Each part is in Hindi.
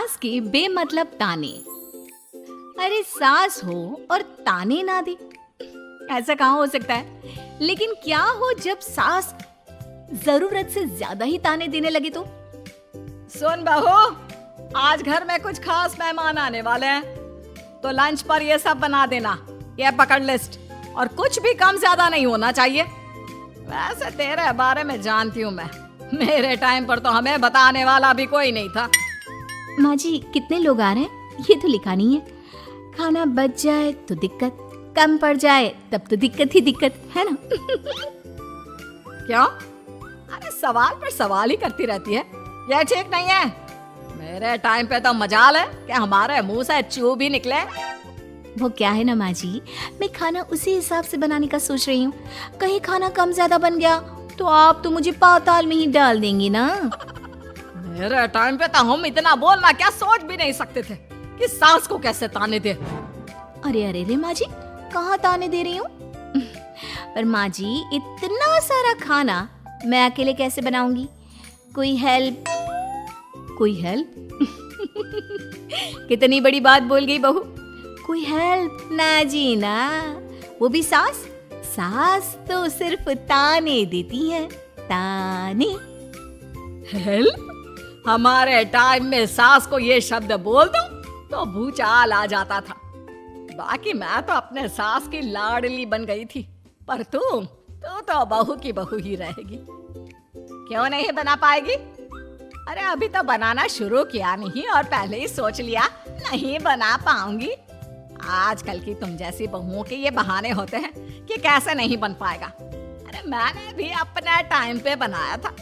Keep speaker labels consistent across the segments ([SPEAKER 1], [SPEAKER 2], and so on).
[SPEAKER 1] सास के बेमतलब ताने। अरे सास हो और ताने ना दे, ऐसा कहाँ हो सकता है। लेकिन क्या हो जब सास जरूरत से ज्यादा ही ताने देने लगे तो?
[SPEAKER 2] सुन बहू, आज घर में कुछ खास मेहमान आने वाले हैं, तो लंच पर ये सब बना देना। ये पकड़ लिस्ट, और कुछ भी कम ज्यादा नहीं होना चाहिए। वैसे तेरे बारे में जानती हूँ मैं, मेरे टाइम पर तो हमें बताने वाला भी कोई नहीं था।
[SPEAKER 1] माँ जी कितने लोग आ रहे हैं ये तो लिखा नहीं है। खाना बच जाए तो दिक्कत, कम पड़ जाए तब तो दिक्कत ही दिक्कत है ना।
[SPEAKER 2] क्यों? अरे सवाल पर सवाल ही करती रहती है, ये ठीक नहीं है। मेरे टाइम पे तो मजाल है कि हमारे मुंह से चू भी निकले।
[SPEAKER 1] वो क्या है ना माँ जी, मैं खाना उसी हिसाब से बनाने का सोच रही हूँ। कहीं खाना कम ज्यादा बन गया तो आप तो मुझे पाताल में ही डाल देंगी ना।
[SPEAKER 2] मेरे टाइम पे तो हम इतना बोलना क्या सोच भी नहीं सकते थे कि सास को कैसे ताने दे।
[SPEAKER 1] अरे अरे रे माँ जी, कहाँ ताने दे रही हूँ। पर माँ जी इतना सारा खाना मैं अकेले कैसे बनाऊंगी? कोई हेल्प, कोई हेल्प। कितनी बड़ी बात बोल गई बहू। कोई हेल्प ना जी ना, वो भी सास। सास तो सिर्फ ताने देती है, ताने।
[SPEAKER 2] हेल्प? हमारे टाइम में सास को ये शब्द बोल दो तो भूचाल आ जाता था। बाकी मैं तो अपने सास की लाडली बन गई थी, पर तू तो बहू की बहू ही रहेगी। क्यों नहीं बना पाएगी? अरे अभी तो बनाना शुरू किया नहीं और पहले ही सोच लिया नहीं बना पाऊंगी। आजकल की तुम जैसी बहुओं के ये बहाने होते हैं कि कैसे नहीं बन पाएगा। अरे मैंने भी अपने टाइम पे बनाया था,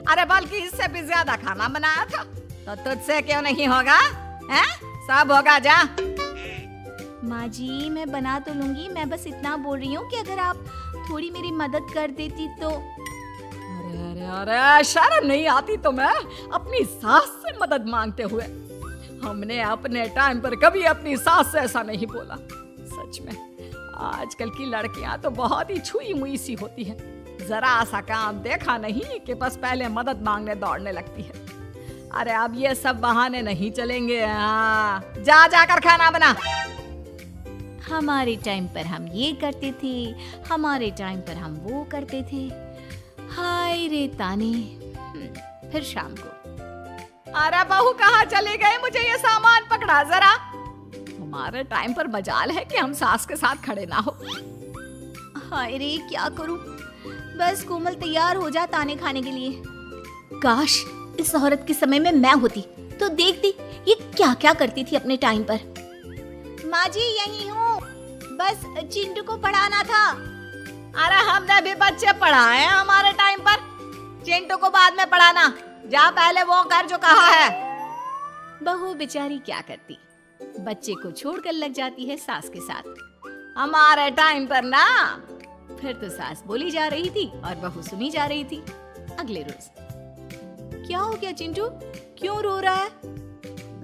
[SPEAKER 2] अरे बल्कि इससे भी ज्यादा खाना बनाया था। तो तुझसे क्यों नहीं होगा? हैं? सब होगा जा।
[SPEAKER 1] माँ जी मैं बना तो लूंगी, मैं बस इतना बोल रही हूँ कि अगर आप थोड़ी मेरी मदद कर देती तो।
[SPEAKER 2] अरे अरे अरे, शर्म नहीं आती तुम्हें अपनी सास से मदद मांगते हुए? हमने अपने टाइम पर कभी अपनी सास से ऐसा नहीं बोला। सच में आजकल की लड़कियां तो बहुत ही छुई मुई सी होती हैं। जरा सा काम देखा नहीं कि बस पहले मदद मांगने दौड़ने लगती है। अरे अब ये सब बहाने नहीं चलेंगे। हाँ, जा जाकर खाना बना।
[SPEAKER 1] हमारे टाइम पर हम ये करते थे, हमारे टाइम पर हम वो करते थे। हाय रे ताने। फिर शाम को।
[SPEAKER 2] अरे बहू कहाँ चले गए? मुझे ये सामान पकड़ा जरा। हमारे टाइम पर मजाल है कि हम सास के साथ खड़े ना हो।
[SPEAKER 1] हाय रे क्या करूं? बस कोमल तैयार हो जा ताने खाने के लिए। काश इस औरत के समय में मैं होती तो देखती ये क्या क्या करती थी अपने टाइम पर। माँ जी यही हूँ, बस चिंटू को पढ़ाना था।
[SPEAKER 2] अरे हमने भी बच्चे पढ़ाए हैं हमारे टाइम पर, चिंटू को बाद में पढ़ाना। जा पहले वो कर जो कहा है।
[SPEAKER 1] बहू बेचारी क्या करती, बच्चे को छोड़कर लग जाती है सास के साथ।
[SPEAKER 2] हमारे टाइम पर ना।
[SPEAKER 1] फिर तो सास बोली जा रही थी और बहू सुनी जा रही थी। अगले रोज। क्या हो गया चिंटू, क्यों रो रहा है?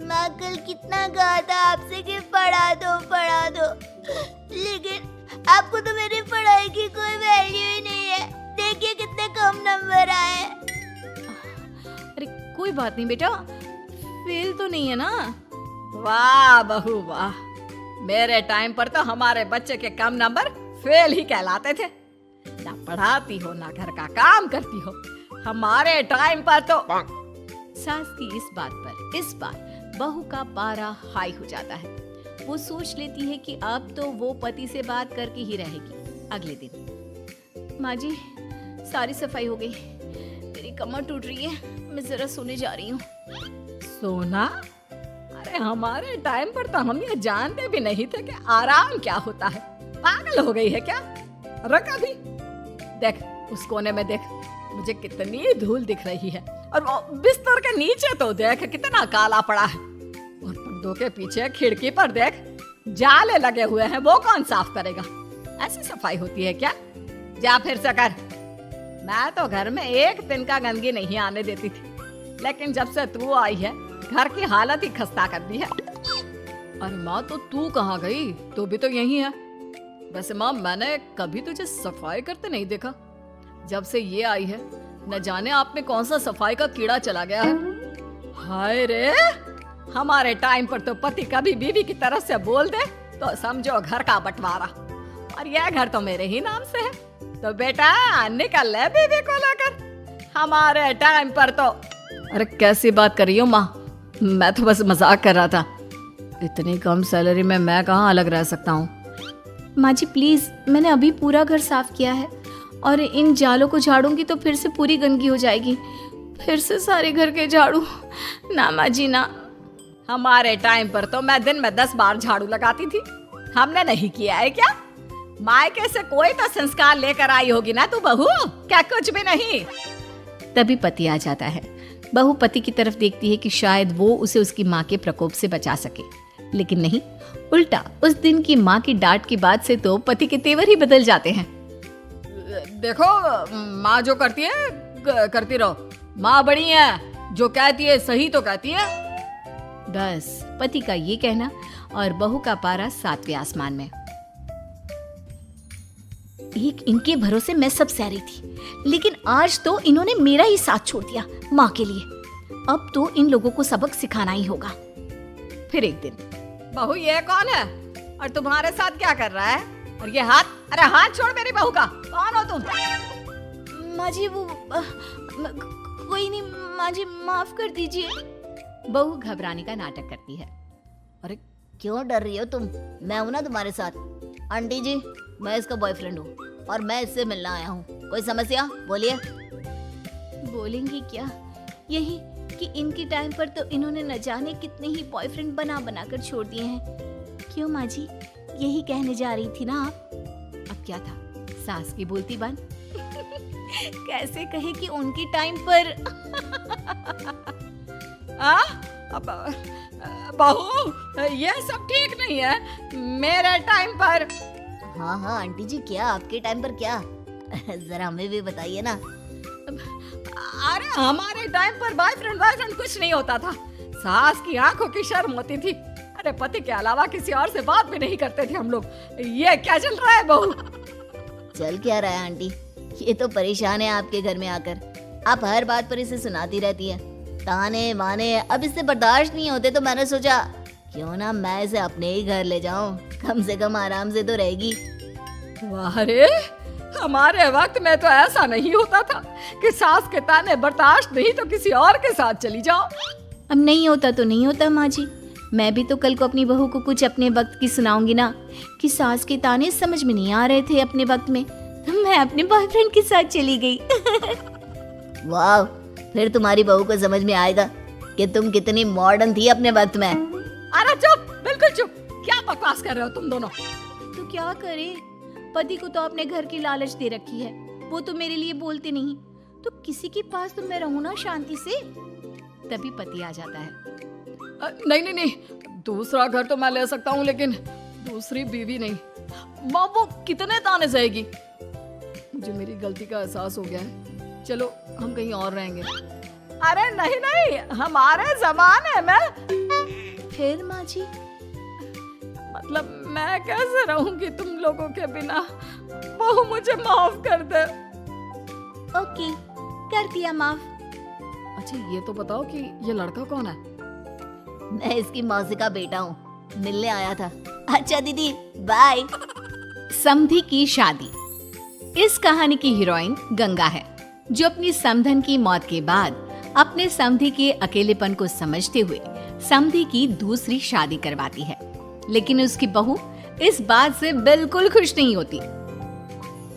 [SPEAKER 3] माँ कल कितना कहा था आपसे कि पढ़ा दो, लेकिन आपको तो मेरी पढ़ाई की कोई वैल्यू ही नहीं है। देखिए कितने कम नंबर आए।
[SPEAKER 1] अरे कोई बात नहीं बेटा, फेल तो नहीं है ना।
[SPEAKER 2] वाह बहू वाह, मेरे टाइम पर तो हमारे बच्चे के कम नंबर फेल ही कहलाते थे। ना पढ़ाती हो ना घर का काम करती हो। हमारे टाइम पर तो।
[SPEAKER 1] सास की इस बात पर इस बार बहू का पारा हाई हो जाता है। वो सोच लेती है कि अब तो वो पति से बात करके ही रहेगी। अगले दिन। माँ जी सारी सफाई हो गई, मेरी कमर टूट रही है, मैं जरा सोने जा रही हूँ।
[SPEAKER 2] सोना? अरे हमारे टाइम पर तो हम ये जानते भी नहीं थे कि आराम क्या होता है। पागल हो गई है क्या? रख अभी। देख उस कोने में देख, मुझे कितनी धूल दिख रही है। और वो बिस्तर के नीचे तो देख कितना काला पड़ा है। और पर्दों के पीछे खिड़की पर देख जाले लगे हुए हैं, वो कौन साफ करेगा? ऐसी सफाई होती है क्या? जा फिर से कर। मैं तो घर में एक दिन का गंदगी नहीं आने देती थी, लेकिन जब से तू आई है घर की हालत ही खस्ता कर दी है। अरे माँ तो तू कहाँ गई? तू भी तो यही है। वैसे माँ मैंने कभी तुझे सफाई करते नहीं देखा। जब से ये आई है न जाने आप में कौन सा सफाई का कीड़ा चला गया है। हाय रे, हमारे टाइम पर तो पति कभी बीवी की तरफ से बोल दे तो समझो घर का बंटवारा, और यह घर तो मेरे ही नाम से है। तो बेटा निकल ले बीवी को लेकर। हमारे टाइम पर तो। अरे कैसी बात कर रही हो माँ, मैं तो बस मजाक कर रहा था। इतनी कम सैलरी में मैं कहाँ अलग रह सकता हूँ।
[SPEAKER 1] माँ जी प्लीज, मैंने अभी पूरा घर साफ किया है और इन जालों को झाड़ूंगी तो फिर से पूरी गंदगी हो जाएगी, फिर से सारे घर के झाड़ू। ना माँ जी ना।
[SPEAKER 2] हमारे टाइम पर तो मैं दिन में 10 बार झाड़ू लगाती थी, हमने नहीं किया है क्या? मायके से कोई तो संस्कार लेकर आई होगी ना तू बहू, क्या कुछ भी नहीं।
[SPEAKER 1] तभी पति आ जाता है। बहू पति की तरफ देखती है कि शायद वो उसे उसकी माँ के प्रकोप से बचा सके, लेकिन नहीं, उल्टा उस दिन की माँ की डांट की बात से तो पति के तेवर ही बदल जाते हैं।
[SPEAKER 2] देखो माँ जो करती है करती रहो, माँ बड़ी है, जो कहती है सही तो कहती है।
[SPEAKER 1] बस पति का ये कहना और बहू का पारा 7वें आसमान में। एक इनके भरोसे मैं सब सह रही थी, लेकिन आज तो इन्होंने मेरा ही साथ छोड़ दिया माँ के लिए। अब तो इन लोगों को सबक सिखाना ही होगा। फिर एक दिन,
[SPEAKER 2] बहू ये कौन है और तुम्हारे साथ क्या कर रहा है? और ये हाथ, अरे हाथ छोड़ मेरी बहू का, कौन हो तुम?
[SPEAKER 1] माँ जी वो कोई नहीं माँ जी, माफ कर दीजिए। बहू घबराने का नाटक करती है।
[SPEAKER 3] अरे क्यों डर रही हो तुम? मैं हूं ना तुम्हारे साथ। आंटी जी, मैं इसका बॉयफ्रेंड हूँ और मैं इससे मिलना आया हूँ। कोई समस्या? बोलिए।
[SPEAKER 1] बोलेंगी क्या? यही कि इनके टाइम पर तो इन्होंने न जाने कितने ही बॉयफ्रेंड बना बना कर छोड़ दिए हैं। क्यों माँ जी, यही कहने जा रही थी ना आप? अब क्या था, सास की बोलती बन। कैसे कहे कि उनके टाइम पर।
[SPEAKER 2] बहू ये सब ठीक नहीं है, मेरे टाइम पर।
[SPEAKER 3] हाँ हाँ आंटी जी, क्या आपके टाइम पर क्या? जरा हमें भी बताइए ना।
[SPEAKER 2] अरे हमारे टाइम पर बॉयफ्रेंड कुछ नहीं होता था। सास की आंखों की शर्म होती थी। अरे पति के अलावा किसी और से बात भी नहीं करते थे हम लोग। ये क्या चल रहा है बहू?
[SPEAKER 3] चल क्या रहा है आंटी? ये तो परेशान है आपके घर में आकर। आप हर बात पर इसे सुनाती रहती है, ताने माने। अब इससे बर्दाश्त नहीं होते तो मैंने सोचा क्यों ना मैं इसे अपने ही घर ले जाऊं, कम से कम आराम से तो रहेगी।
[SPEAKER 2] अरे हमारे वक्त में तो ऐसा नहीं होता था कि सास के ताने बर्दाश्त नहीं तो किसी और के साथ चली जाओ।
[SPEAKER 1] अब नहीं होता तो नहीं होता माँ जी। मैं भी तो कल को अपनी बहू को कुछ अपने वक्त की सुनाऊंगी ना कि सास के ताने समझ में नहीं आ रहे थे अपने वक्त में, तो मैं अपने बॉयफ्रेंड के साथ चली गई।
[SPEAKER 3] वाह, फिर तुम्हारी बहू को समझ में आएगा कि तुम कितनी मॉडर्न थी अपने वक्त में।
[SPEAKER 2] अरे चुप, बिल्कुल चुप। क्या बकवास कर रहे हो तुम दोनों?
[SPEAKER 1] तो क्या करे, पति को तो अपने घर की लालच दे रखी है, वो तो मेरे लिए बोलते नहीं, तो किसी के पास तो मैं रहूं ना शांति से। तभी पति आ जाता है।
[SPEAKER 2] नहीं, दूसरा घर तो मैं ले सकता हूँ, लेकिन दूसरी बीवी नहीं। माँ वो कितने ताने सहेगी? मुझे मेरी गलती का एहसास हो गया है, चलो हम कहीं और रहेंगे। अरे नहीं, हमारे जमाने में।
[SPEAKER 1] फिर माँ जी?
[SPEAKER 2] मतलब मैं कैसे रहूंगी तुम लोगों के बिना? बहू मुझे माफ कर दे।
[SPEAKER 1] ओके, कर दिया माफ।
[SPEAKER 2] अच्छा ये तो बताओ कि ये लड़का कौन है?
[SPEAKER 3] मैं इसकी मौसी का बेटा हूँ, मिलने आया था। अच्छा दीदी, बाय।
[SPEAKER 1] समधी की शादी। इस कहानी की हीरोइन गंगा है, जो अपनी समधन की मौत के बाद अपने समधी के अकेलेपन को समझते हुए समधी की दूसरी शादी करवाती है। लेकिन उसकी बहू इस बात से बिल्कुल खुश नहीं होती।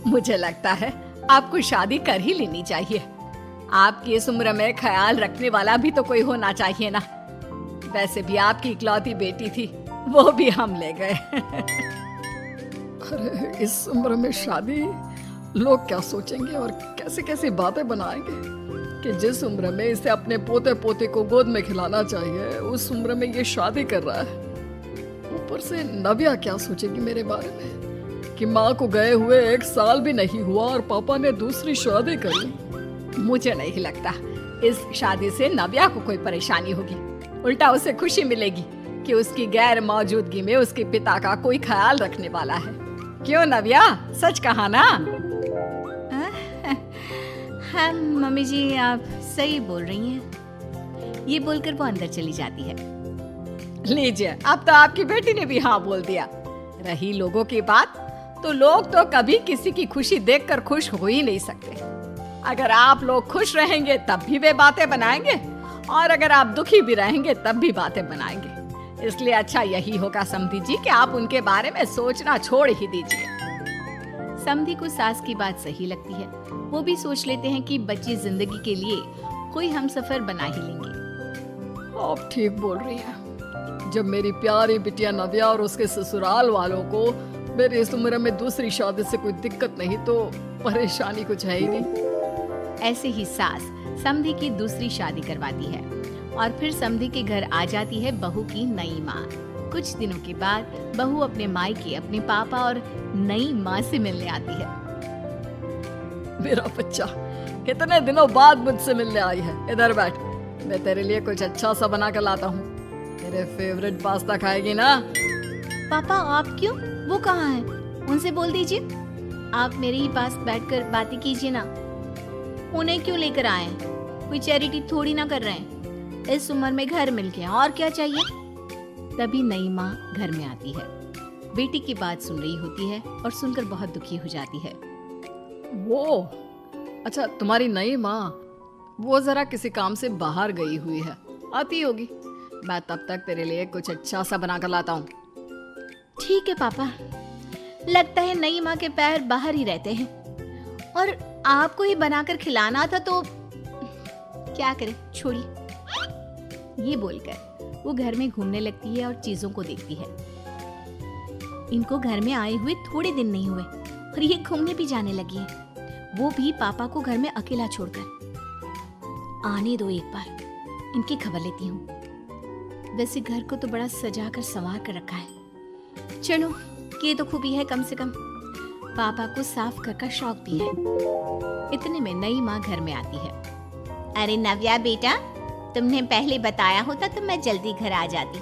[SPEAKER 1] मुझे लगता है आपको शादी कर ही लेनी चाहिए। आपकी इस उम्र में ख्याल रखने वाला भी तो कोई होना चाहिए ना। वैसे भी आपकी इकलौती बेटी थी, वो भी हम ले गए।
[SPEAKER 2] अरे इस उम्र में शादी, लोग क्या सोचेंगे और कैसे कैसे बातें बनाएंगे कि जिस उम्र में इसे अपने पोते पोते को गोद में खिलाना चाहिए, उस उम्र में ये शादी कर रहा है। ऊपर से नव्या क्या सोचेगी मेरे बारे में कि माँ को गए हुए 1 साल भी नहीं हुआ और पापा ने दूसरी शादी कर ली। मुझे नहीं लगता इस शादी से नव्या को कोई परेशानी होगी, उल्टा उसे खुशी मिलेगी कि उसकी गैर मौजूदगी में उसके पिता का कोई ख्याल रखने वाला है। क्यों नव्या, सच कहा ना?
[SPEAKER 1] हाँ मम्मी जी, आप सही बोल रही हैं। ये बोलकर वो अंदर चली जाती है।
[SPEAKER 2] लीजिए, अब तो आपकी बेटी ने भी हाँ बोल दिया। रही लोगों की बात, तो लोग तो कभी किसी की खुशी देखकर खुश हो ही नहीं सकते। अगर आप लोग खुश रहेंगे तब भी वे बातें बनाएंगे, और अगर आप दुखी भी रहेंगे तब भी बातें बनाएंगे। इसलिए अच्छा यही होगा समधी जी कि आप उनके बारे में सोचना छोड़ ही दीजिए।
[SPEAKER 1] समधी को सास की बात सही लगती है। वो भी सोच लेते हैं कि बच्ची जिंदगी के लिए कोई हमसफर बना ही लेंगे।
[SPEAKER 2] आप ठीक बोल रही हैं। जब मेरी प्यारी बिटिया नव्या और उसके ससुराल वालों को मेरी इस उम्र में दूसरी शादी से कोई दिक्कत नहीं, तो परेशानी कुछ है ही नहीं।
[SPEAKER 1] ऐसे ही सास समधी की दूसरी शादी करवाती है और फिर समधी के घर आ जाती है बहू की नई माँ। कुछ दिनों के बाद बहू अपने मायके अपने पापा और नई माँ से मिलने आती है।
[SPEAKER 2] मेरा बच्चा कितने दिनों बाद मुझसे मिलने आई है। इधर बैठ, मैं तेरे लिए कुछ अच्छा सा बना कर लाता हूँ। तेरे फेवरेट पास्ता खाएगी ना?
[SPEAKER 1] पापा आप क्यों? वो कहाँ है? उनसे बोल दीजिए आप मेरे ही पास बैठकर बातें कीजिए ना। उन्हें क्यों लेकर आए? कोई चैरिटी थोड़ी ना कर रहे हैं। इस उम्र में घर मिल गया, और क्या चाहिए? तभी नई माँ घर में आती है। बेटी की बात सुन रही होती है और सुनकर बहुत दुखी हो जाती है।
[SPEAKER 2] वो अच्छा, तुम्हारी नई माँ वो जरा किसी काम से बाहर गई हुई है, आती होगी। मैं तब तक तेरे लिए कुछ अच्छा सा बना कर लाता हूँ।
[SPEAKER 1] ठीक है पापा। लगता है नई माँ के पैर बाहर ही रहते हैं, और आपको ही बनाकर खिलाना था तो क्या करें, छोड़िए। ये बोलकर वो घर में घूमने लगती है और चीजों को देखती है। इनको घर में आए हुए थोड़े दिन नहीं हुए और ये घूमने भी जाने लगी है, वो भी पापा को घर में अकेला छोड़कर। आने दो, एक बार इनकी खबर लेती हूँ। वैसे घर को तो बड़ा सजा कर संवार कर रखा है। चलो, ये तो खूबी है, कम से कम पापा को साफ कर का शौक भी है। इतने में नई माँ घर में आती है। अरे नव्या बेटा, तुमने पहले बताया होता तो मैं जल्दी घर आ जाती।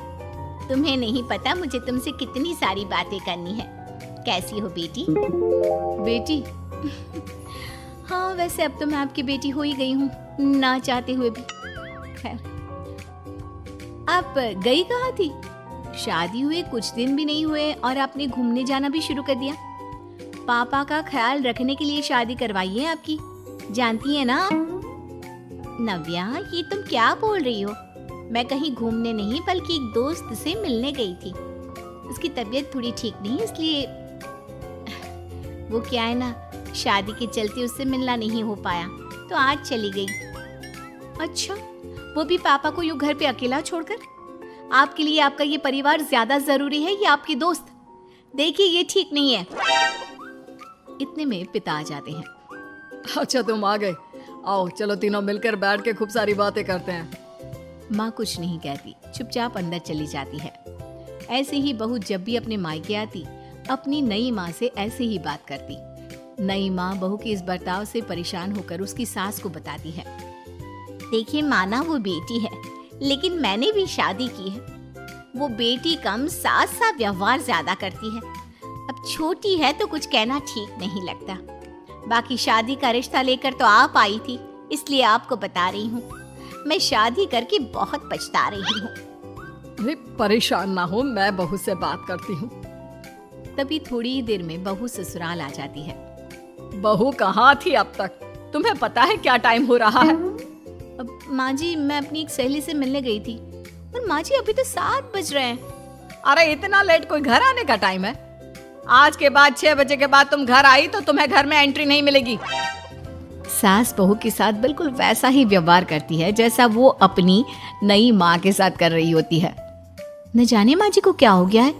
[SPEAKER 1] तुम्हें नहीं पता मुझे तुमसे कितनी सारी बातें करनी है। कैसी हो बेटी? बेटी? हाँ, वैसे अब तो मैं आपकी बेटी हो ही गई हूँ, ना चाहते हुए भी। खैर, आप गई कहाँ थी? शादी हुए कुछ दिन भी नहीं हुए और आपने घूमने जाना भी शुरू कर दिया। पापा का ख्याल रखने के लिए शादी करवाई है आपकी, जानती है ना? नव्या, ये तुम क्या बोल रही हो? मैं कहीं घूमने नहीं बल्कि एक दोस्त से मिलने गई थी। उसकी तबीयत थोड़ी ठीक नहीं, इसलिए वो क्या है ना, शादी के चलते उससे मिलना नहीं हो पाया तो आज चली गई। अच्छा, वो भी पापा को यूं घर पे अकेला छोड़कर? आपके लिए आपका ये परिवार ज्यादा जरूरी है या आपके दोस्त? देखिए, ये ठीक नहीं है। इतने में पिता आ जाते हैं।
[SPEAKER 2] अच्छा, तुम आ गए। आओ, चलो तीनों मिलकर बैठ के खूब सारी बातें करते हैं।
[SPEAKER 1] माँ कुछ नहीं कहती, चुपचाप अंदर चली जाती है। ऐसे ही बहू जब भी अपने मायके आती, अपनी नई माँ से ऐसे ही बात करती। नई माँ बहू के इस बर्ताव से परेशान होकर उसकी सास को बताती है। देखिए माना, वो बेटी है, लेकिन मैंने भी शादी की है। वो बेटी कम, सास सा व्यवहार ज्यादा करती है। अब छोटी है तो कुछ कहना ठीक नहीं लगता। बाकी शादी का रिश्ता लेकर तो आप आई थी, इसलिए आपको बता रही हूँ। मैं शादी करके बहुत पछता रही हूँ।
[SPEAKER 2] अरे परेशान ना हो, मैं बहू से बात करती हूँ।
[SPEAKER 1] तभी थोड़ी ही देर में बहू ससुराल आ जाती है।
[SPEAKER 2] बहू कहाँ थी अब तक? तुम्हें पता है क्या टाइम हो रहा है?
[SPEAKER 1] अब माँ जी, मैं अपनी एक सहेली से मिलने गई थी, और माँ जी अभी तो 7 बज रहे हैं।
[SPEAKER 2] अरे इतना लेट कोई घर आने का टाइम है? आज के बाद 6 बजे के बाद तुम घर आई तो तुम्हें घर में एंट्री नहीं मिलेगी।
[SPEAKER 1] सास बहू के साथ बिल्कुल वैसा ही व्यवहार करती है जैसा वो अपनी नई माँ के साथ कर रही होती है। न जाने माँ जी को क्या हो गया है।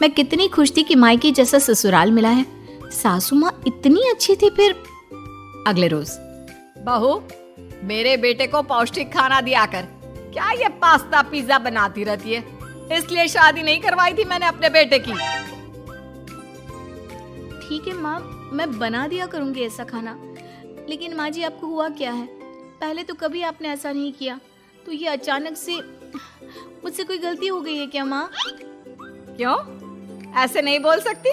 [SPEAKER 1] मैं कितनी खुश थी कि मायके जैसा ससुराल मिला है। सासू माँ इतनी अच्छी थी। फिर अगले रोज,
[SPEAKER 2] बहू, मेरे बेटे को पौष्टिक खाना दिया कर। क्या ये पास्ता पिज्जा बनाती रहती है? इसलिए शादी नहीं करवाई थी मैंने अपने बेटे की।
[SPEAKER 1] ठीक है माँ, मैं बना दिया करूंगी ऐसा खाना। लेकिन माँ जी, आपको हुआ क्या है? पहले तो कभी आपने ऐसा नहीं किया, तो ये अचानक से मुझसे कोई गलती हो गई है क्या माँ?
[SPEAKER 2] क्यों? ऐसे नहीं बोल सकती।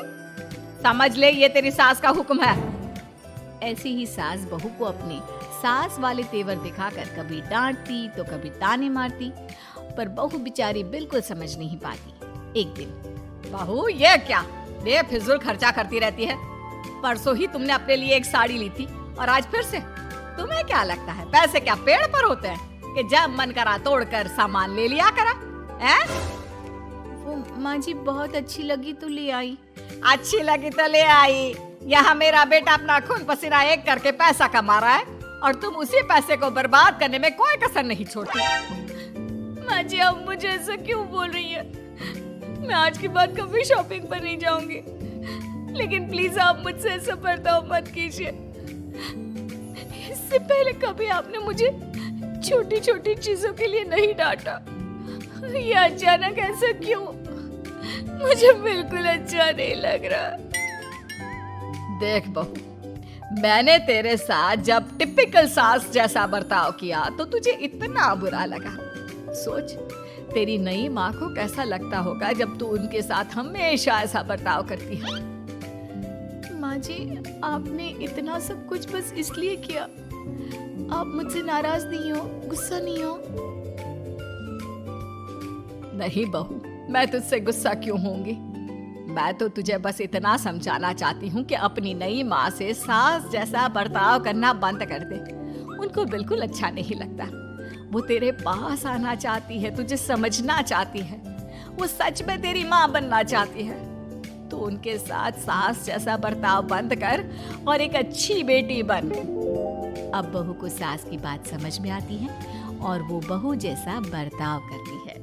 [SPEAKER 2] समझ ले, ये तेरी सास का हुक्म है।
[SPEAKER 1] ऐसे ही सास बहू को अपने सास वाले तेवर दिखाकर कभी डांटती तो कभी ताने मारती, पर बहू बेचारी बिल्कुल समझ नहीं पाती। एक दिन
[SPEAKER 2] बहू ये क्या बेफिजूल खर्चा करती रहती है? परसों ही तुमने अपने लिए एक साड़ी ली थी और आज फिर से। तुम्हें क्या लगता है पैसे क्या पेड़ पर होते हैं कि जब मन करा तोड़कर सामान ले लिया करा? हैं?
[SPEAKER 1] वो माँ जी बहुत अच्छी लगी तो ले आई।
[SPEAKER 2] अच्छी लगी तो ले आई। यहाँ मेरा बेटा अपना खून पसीना एक करके पैसा कमा रहा है और तुम उसी पैसे को बर्बाद करने में कोई कसर नहीं छोड़ती।
[SPEAKER 1] माँ जी आप मुझे ऐसा क्यों बोल रही है? मैं आज के बाद कभी शॉपिंग पर नहीं जाऊंगी, लेकिन प्लीज आप मुझसे ऐसा बर्ताव मत कीजिए। इससे पहले कभी आपने मुझे छोटी छोटी चीजों के लिए नहीं डांटा। ये अचानक ऐसा क्यों? मुझे बिल्कुल अच्छा नहीं लग रहा।
[SPEAKER 2] देख बहू, मैंने तेरे साथ जब टिपिकल सास जैसा बर्ताव किया तो तुझे इतना बुरा लगा। सोच तेरी नई माँ को कैसा लगता होगा जब तू उनके साथ हमेशा ऐसा बर्ताव करती है।
[SPEAKER 1] माँ जी आपने इतना सब कुछ बस इसलिए किया। आप मुझसे नाराज नहीं हो, गुस्सा नहीं हो?
[SPEAKER 2] नहीं बहू, मैं तुझसे गुस्सा क्यों होंगी? मैं तो तुझे बस इतना समझाना चाहती हूँ कि अपनी नई माँ से सास जैसा बर्ताव करना बंद कर दे। उनको बिल्कुल अच्छा नहीं लगता। वो तेरे पास आना चाहती है, तुझे समझना चाहती है, वो सच में तेरी माँ बनना चाहती है। तो उनके साथ सास जैसा बर्ताव बंद कर और एक अच्छी बेटी बन।
[SPEAKER 1] अब बहू को सास की बात समझ में आती है और वो बहू जैसा बर्ताव करती है।